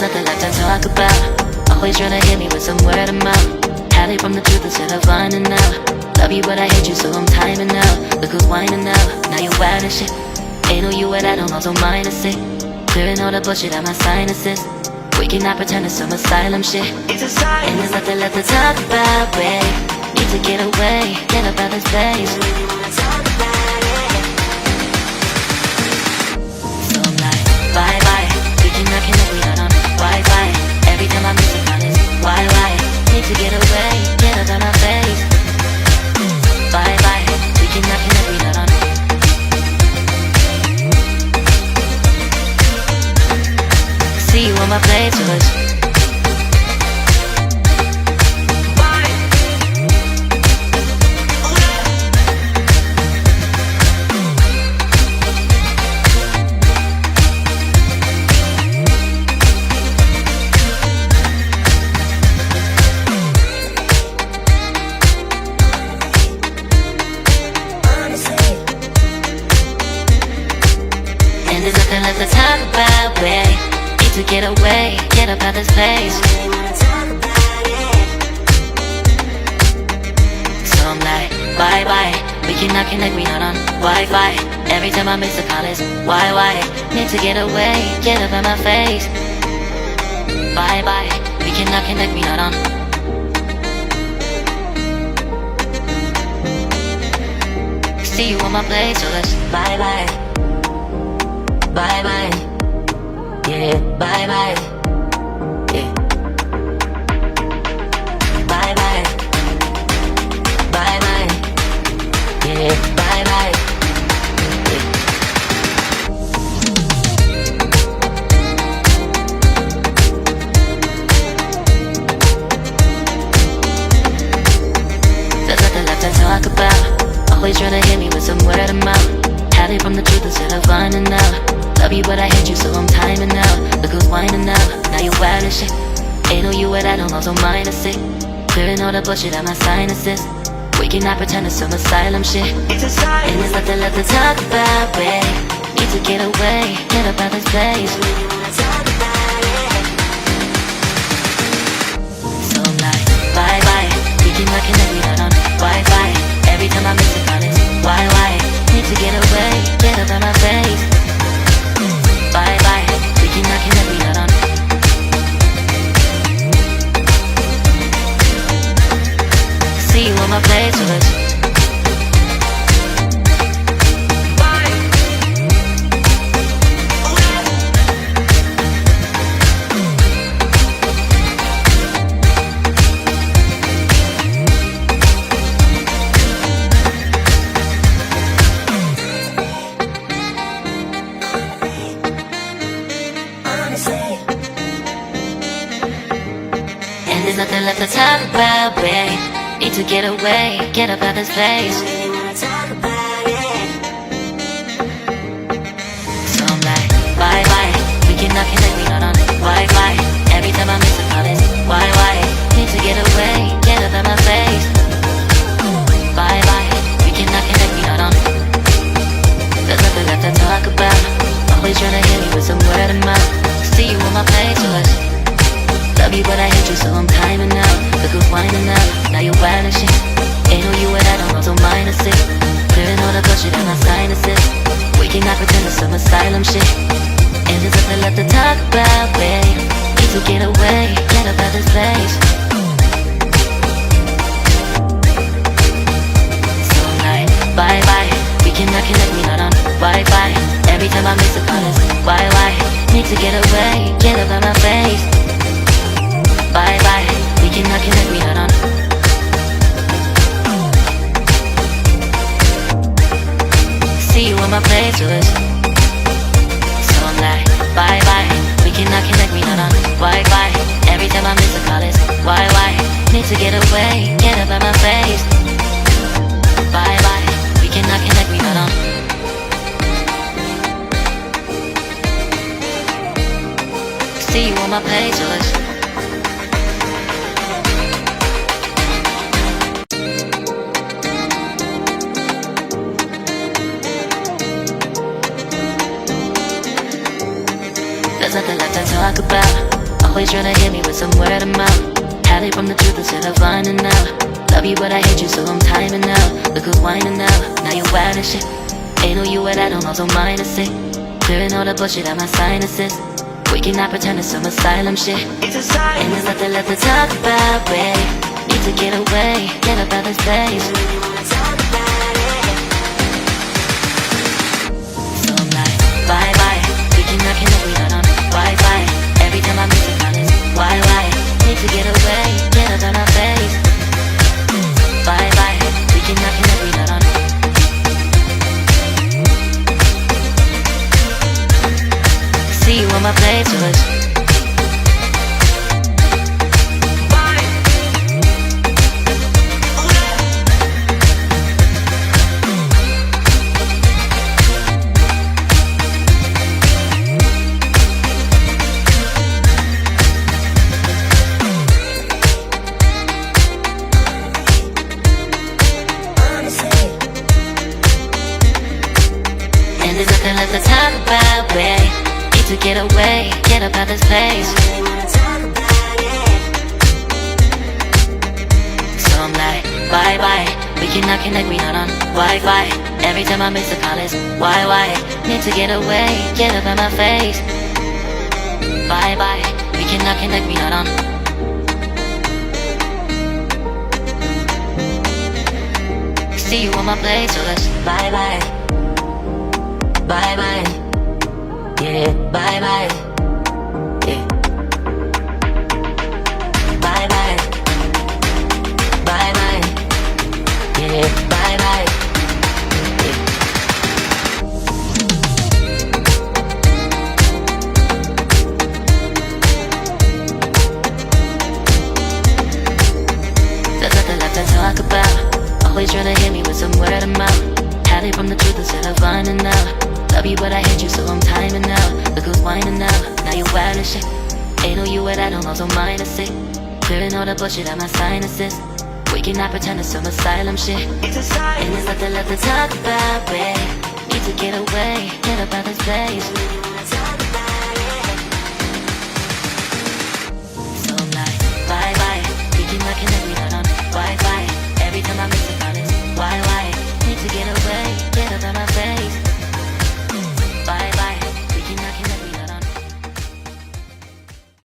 nothing left to talk about. Always trying to hit me with some word of mouth. Hide it from the truth instead of finding out. Love you but I hate you so I'm timing out. Look who's whining now, now you're wild and shit. Ain't no you at I don't also mind a sick. Clearing all the bullshit out my sinuses. We cannot pretend it's some asylum shit. And there's nothing left to talk about, babe. Need to get away, get up out this place. So I'm like, bye bye. We cannot connect, we not on Wi-Fi. Every time I miss a call it's why? Need to get away, get up out my face. Bye bye. We cannot connect, we not on. See you on my playlist. And there's nothing left to talk about, babe. To get away, get up out this place. So I'm like, bye bye. We cannot connect, we not on Wi-Fi. Every time I miss a call it's why? Need to get away, get up out my face. Bye bye. We cannot connect, we not on. See you on my place, so let's bye bye. Bye bye. Yeah, bye bye. Yeah. Bye bye. Bye bye. Yeah, bye bye. Yeah. There's nothing left to talk about. Always trying to hit me with some word of mouth. Hide it from the truth instead of finding out. Love you but I hate you so I'm timing out. Look who's whining now, now you're wild and shit. Ain't no you at I don't also mind a sick. Clearing all the bullshit out my sinuses. We cannot pretend it's some asylum shit. And there's nothing left to talk about, babe. Need to get away, get up out this place. So I'm like, bye bye. We cannot connect, we not on Wi-Fi. Every time I miss a call it's why? Need to get away, get up out my face. Bye bye, we cannot connect, we not on. See you on my playlist. And there's nothing left to talk about, babe. Need to get away, get up out this place. So I'm like, bye bye. We cannot connect, we not on Wi-Fi. Every time I miss a call it's why? Need to get away, get up out my face. Bye bye. We cannot connect, we not on. There's nothing left to talk about. Always trying to hit me with some word of mouth. See you on my playlist. Love you but I hate you so I'm timing out. Look who's whining now, now you're wild and shit. Ain't no you at I don't also mind a sick. Clearing all the bullshit out my sinuses. We cannot pretend it's some asylum shit. And there's nothing left to talk about, babe. Need to get away, get up out this place. So I'm like, bye bye. We cannot connect, we not on Wi-Fi. Every time I miss a call it's why? Need to get away, get up out my face. Bye bye, we cannot connect, we not on. See you on my playlist. So I'm like, bye bye, we cannot connect, we not on Wi-Fi. Every time I miss a call it's why? Need to get away, get up out my face. Bye bye, we cannot connect, we not on. See you on my playlist. There's nothing left to talk about. Always trying to hit me with some word of mouth. Hide it from the truth instead of finding out. Love you but I hate you so I'm timing out. Look who's whining now, now you wild and shit. Ain't no you at I don't also minus it. Clearing all the bullshit out my sinuses. We cannot pretend it's some asylum shit. It's a sign. And there's nothing left to talk about, babe. Need to get away, get up out this place. So I'm like, bye bye. We cannot connect, we not on Wi-Fi. Every time I miss a call it's why? Need to get away, get up out my face. Bye bye. We cannot connect, we not on. See you on my playlist. And there's nothing left to talk about, babe. Need to get away, get up out this place. So I'm like, bye bye. We cannot connect, we not on Wi-Fi. Every time I miss a call it's why? Need to get away, get up out my face. Bye bye. We cannot connect, we not on. See you on my place, so let's bye bye. Bye bye. Yeah, bye bye. Yeah. Bye bye. Bye bye. Yeah, bye bye. Yeah. There's nothing left to talk about. Always trying to hit me with some word of mouth. Hide it from the truth instead of finding out. Love you but I hate you so I'm timing out. Look who's whining now, now you wild and shit. Ain't no you at I don't also minus it. Clearing all the bullshit out my sinuses. We cannot pretend it's some asylum shit. It's a sign. And there's nothing left to talk about, babe. Need to get away, get up out this place.